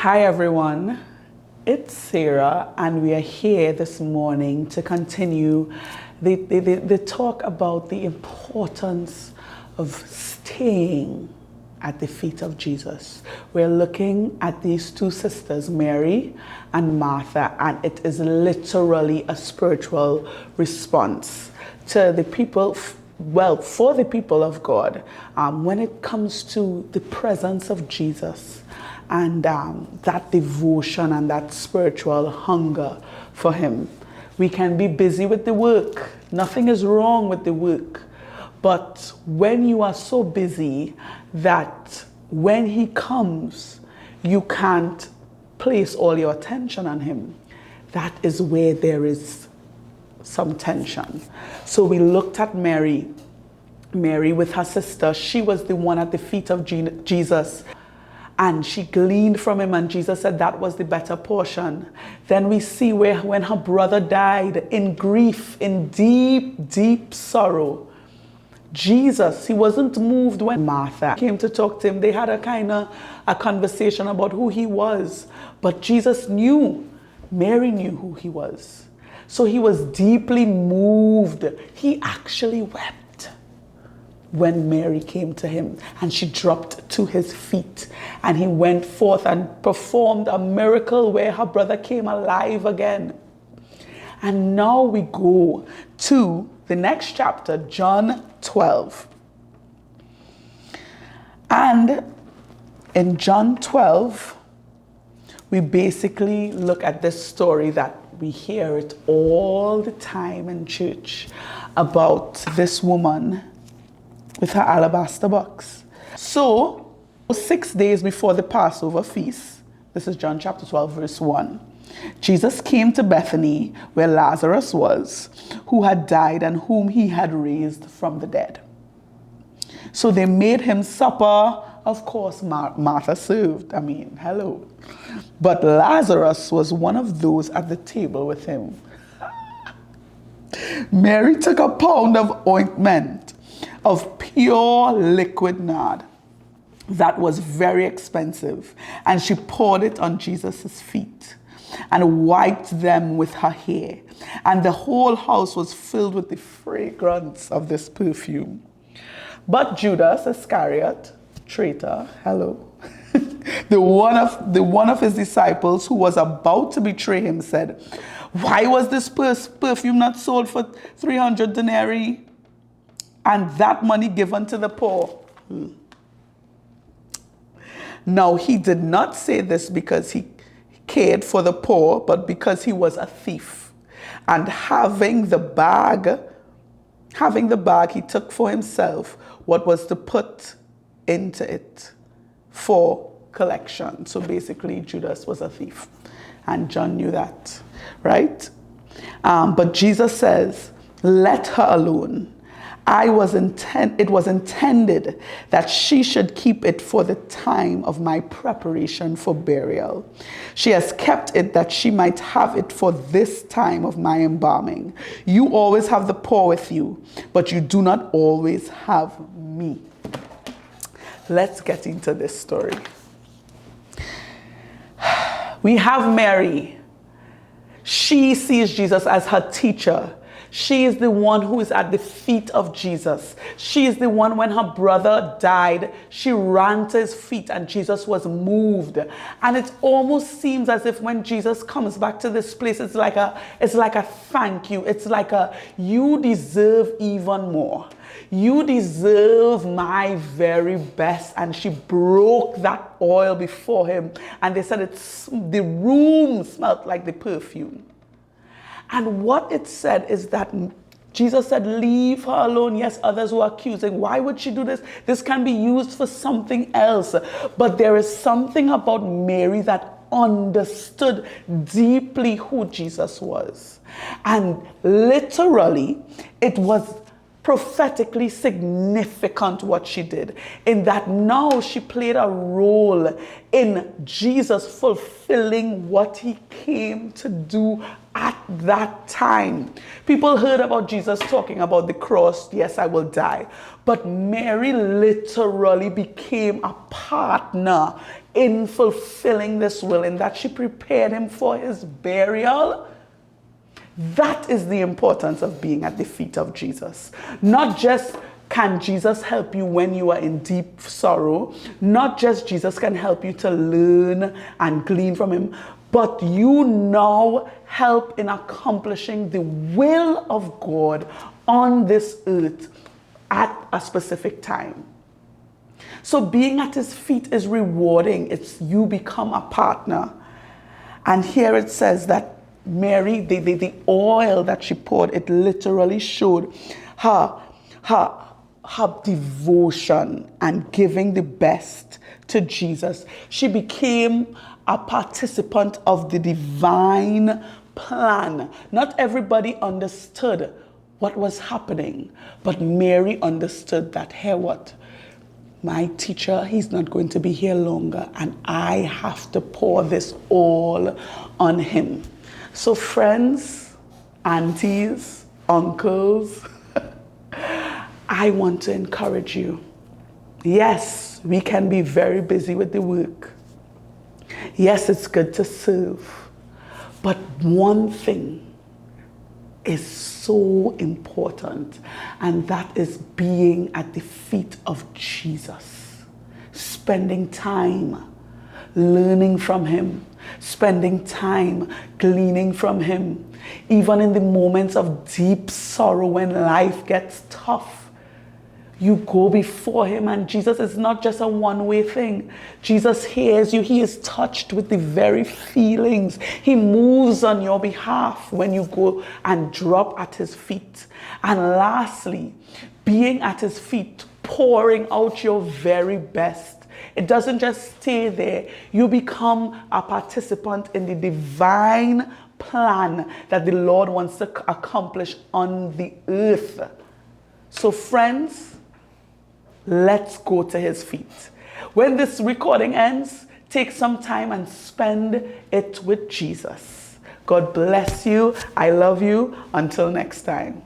Hi everyone, it's Sarah and we are here this morning to continue the talk about the importance of staying at the feet of Jesus. We're looking at these two sisters, Mary and Martha, and it is literally a spiritual response to the people, for the people of God, when it comes to the presence of Jesus and that devotion and that spiritual hunger for him. We can be busy with the work. Nothing is wrong with the work. But when you are so busy that when he comes, you can't place all your attention on him, that is where there is some tension. So we looked at Mary with her sister. She was the one at the feet of Jesus. And she gleaned from him, and Jesus said that was the better portion. Then we see when her brother died in grief, in deep, deep sorrow, Jesus, he wasn't moved when Martha came to talk to him. They had a conversation about who he was. But Jesus knew, Mary knew who he was. So he was deeply moved. He actually wept when Mary came to him, and she dropped to his feet, and he went forth and performed a miracle where her brother came alive again. And now we go to the next chapter, John 12. And in John 12, we basically look at this story that we hear it all the time in church about this woman with her alabaster box. So, 6 days before the Passover feast, this is John chapter 12, verse 1, Jesus came to Bethany where Lazarus was, who had died and whom he had raised from the dead. So they made him supper. Of course, Martha served. Hello. But Lazarus was one of those at the table with him. Mary took a pound of ointment of pure liquid nard that was very expensive, and she poured it on Jesus' feet and wiped them with her hair, and the whole house was filled with the fragrance of this perfume. But Judas Iscariot, traitor, hello, the one of his disciples who was about to betray him, said, "Why was this perfume not sold for 300 denarii and that money given to the poor?" Now, he did not say this because he cared for the poor, but because he was a thief. And having the bag, he took for himself what was to put into it for collection. So basically, Judas was a thief. And John knew that, right? But Jesus says, "Let her alone. It was intended that she should keep it for the time of my preparation for burial. She has kept it that she might have it for this time of my embalming. You always have the poor with you, but you do not always have me." Let's get into this story. We have Mary. She sees Jesus as her teacher. She is the one who is at the feet of Jesus. She is the one, when her brother died, she ran to his feet and Jesus was moved. And it almost seems as if when Jesus comes back to this place, it's like a thank you. It's like you deserve even more. You deserve my very best. And she broke that oil before him. And they said the room smelled like the perfume. And what it said is that Jesus said, "Leave her alone." Yes, others were accusing. Why would she do this? This can be used for something else. But there is something about Mary that understood deeply who Jesus was. And literally, it was prophetically significant what she did, in that now she played a role in Jesus fulfilling what he came to do at that time. People heard about Jesus talking about the cross, yes, I will die. But Mary literally became a partner in fulfilling this will, in that she prepared him for his burial. That is the importance of being at the feet of Jesus. Not just can Jesus help you when you are in deep sorrow, not just Jesus can help you to learn and glean from him, but you now help in accomplishing the will of God on this earth at a specific time. So being at his feet is rewarding. It's you become a partner. And here it says that Mary, the oil that she poured, it literally showed her devotion and giving the best to Jesus. She became a participant of the divine plan. Not everybody understood what was happening, but Mary understood that, hey, what? My teacher, he's not going to be here longer, and I have to pour this all on him. So friends, aunties, uncles, I want to encourage you. Yes, we can be very busy with the work. Yes, it's good to serve. But one thing is so important, and that is being at the feet of Jesus. Spending time learning from him, spending time gleaning from him, even in the moments of deep sorrow when life gets tough. You go before him, and Jesus is not just a one-way thing. Jesus hears you. He is touched with the very feelings. He moves on your behalf when you go and drop at his feet. And lastly, being at his feet, pouring out your very best. It doesn't just stay there. You become a participant in the divine plan that the Lord wants to accomplish on the earth. So friends, let's go to his feet. When this recording ends, take some time and spend it with Jesus. God bless you. I love you. Until next time.